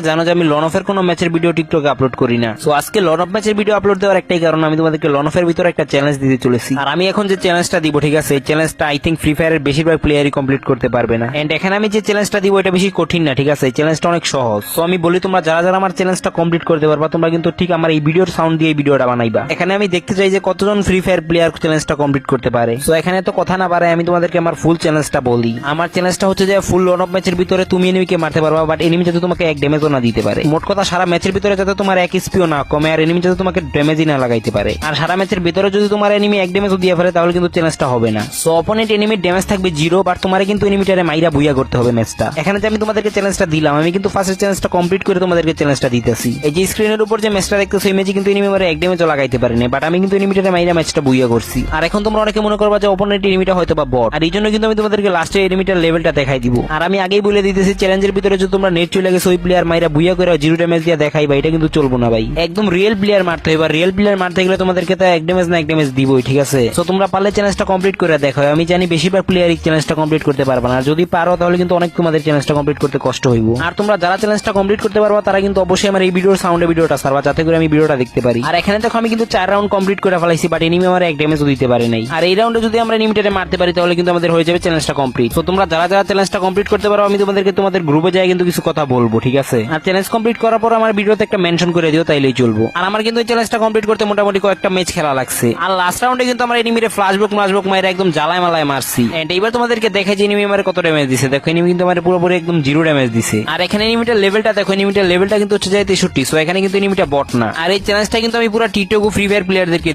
জানো যে আমি লন অফের কোনো ম্যাচের ভিডিও টিকটকে আপলোড করি না। সো আজকে লন অফ ম্যাচের ভিডিও আপলোড দেওয়ার একটাই কারণ, আমি তোমাদেরকে লন অফের ভিতরে একটা চ্যালেঞ্জ দিতে চলেছি। আর আমি এখন যে চ্যালেঞ্জটা দিব, ঠিক আছে, এই চ্যালেঞ্জটা আই থিঙ্ক ফ্রি ফায়ারের বেশিরভাগ প্লেয়ারই কমপ্লিট করতে পারবে না। এন্ড এখানে আমি যে চ্যালেঞ্জটা দিব এটা বেশি কঠিন না, ঠিক আছে, এই চ্যালেঞ্জটা অনেক সহজ। তো আমি বলি তোমরা যারা যারা আমার চ্যালেঞ্জটা কমপ্লিট করতে পারবা তোমরা কিন্তু ঠিক আমার এই ভিডিওর সাউন্ড দিয়ে এই ভিডিওটা বানাইবা। এখানে আমি দেখতে চাই যে কতজন ফ্রি ফায়ার প্লেয়ার চ্যালেঞ্জটা কমপ্লিট করতে পারে। সো এখানে তো কথা না বাড়ায় আমি তোমাদেরকে আমার ফুল চ্যালেঞ্জটা বলি। আমার চ্যালেঞ্জটা হচ্ছে যে ফুল লন অফ ম্যাচের ভিতরে তুমি এনিমিকে মারতে পারবা, বাট এনিমি যাতে তোমাকে এক ড্যামেজও না দিতে পারে। মোট কথা সারা ম্যাচের ভিতরে যাতে তোমার এক স্পিও না কমে, আর এনিমি যাতে তোমাকে ড্যামেজই না লাগাইতে পারে। আর সারা ম্যাচের ভিতরে যদি তোমার এনিমি এক ড্যামেজও দিয়ে ফেলে তাহলে কিন্তু চ্যালেঞ্জটা হবে না। সো অপোনেন্ট এনিমির ড্যামেজ থাকবে 0, বাট তোমার কিন্তু এনিমিটারে মাইরা বুইয়া করতে হবে ম্যাচটা। এখানে যে আমি তোমাদেরকে চ্যালেঞ্জটা দিলাম, আমি কিন্তু ফার্স্ট চ্যালেঞ্জটা কমপ্লিট করে তোমাদেরকে চ্যালেঞ্জটা দিতেছি। এই যে স্ক্রিনের উপর যে ম্যাচটা দেখতেছো এই ম্যাচে কিন্তু এনিমি মারে এক ড্যামেজও লাগাইতে পারেনি, বাট আমি কিন্তু এনিমিটারে মাইরা ম্যাচটা বুইয়া করছি। আর এখন তোমরা অনেকে মনে করবা যে অপোনেন্ট এনিমিটা হয়তো বা বট, আর এই জন্য কিন্তু আমি তোমাদেরকে লাস্টে এনিমিটার লেভেলটা দেখাই দিব। আর আমি আগেই বলে দিতেছি চ্যালেঞ্জের ভিতরে যদি তোমরা নেট চলে গেছে ওই প্লেয়ার মাইরা বুইয়া করে 0 ড্যামেজ দিয়ে দেখাইবা, এটা কিন্তু চলবো না ভাই। একদম রিয়েল প্লেয়ার মারতে হবে। রিয়েল প্লেয়ার মারতে গেলে তোমাদেরকে তো এক ড্যামেজ না এক ড্যামেজ দিবই, ঠিক আছে। সো তোমরা পারলে চ্যালেঞ্জটা কমপ্লিট করে দেখো। আমি জানি বেশিরভাগ প্লেয়ারই চ্যালেঞ্জটা কমপ্লিট করতে পারবে না, যদি পারো তাহলে কিন্তু অনেক তোমাদের চ্যালেঞ্জটা কমপ্লিট করতে কষ্ট হইব। আর তোমরা যারা চ্যালেঞ্জটা কমপ্লিট করতে পারবা তারা কিন্তু অবশ্যই আমার এই ভিডিওর সাউন্ডে ভিডিওটা সারবা, যাতে করে আমি ভিডিওটা দেখতে পারি। আর এখানে দেখো আমি কিন্তু 4 রাউন্ড কমপ্লিট করে ফেলাইছি, বাট এনিমি আমার এক ড্যামেজও দিতে পারে নাই। আর এই রাউন্ডে যদি আমরা এনিমিটারে মারতে পারি তাহলে কিন্তু আমাদের হয়ে যাবে চ্যালেঞ্জটা কমপ্লিট। তো তোমরা যারা যারা চ্যালেঞ্জটা কমপ্লিট করতে পারো আমি তোমাদেরকে তোমাদের গ্রুপে যাই কিন্তু কিছু কথা বলবো, ঠিক আছে। আর চ্যালেঞ্জ কমপ্লিট করার পর আমার ভিডিওতে একটা মেনশন করে দিও, তাইলেই চলবো। আর আমার কিন্তু এই চ্যালেঞ্জটা কমপ্লিট করতে মোটামুটি কয়েকটা ম্যাচ খেলা লাগছে। আর লাস্ট রাউন্ডে কিন্তু আমরা এনিমিরে ফ্ল্যাশব্যাক মাইরে একদম জ্বালায় মালায় মারছি। এন্ড এইবার তোমাদেরকে দেখে যে এনিমি আমারে কত ড্যামেজ দিছে। দেখো এনিমি কিন্তু আমারে পুরোপুরি একদম 0 ড্যামেজ দিছে। আর এখানে এনিমিটার লেভেলটা দেখো, এনিমিটার লেভেলটা কিন্তু হচ্ছে যায় 63। সো এখানে কিন্তু এনিমিটা বট না। আর এই চ্যালেঞ্জটা কিন্তু আমি পুরো টিকটক ফ্রি ফায়ার প্লেয়ারদেরকে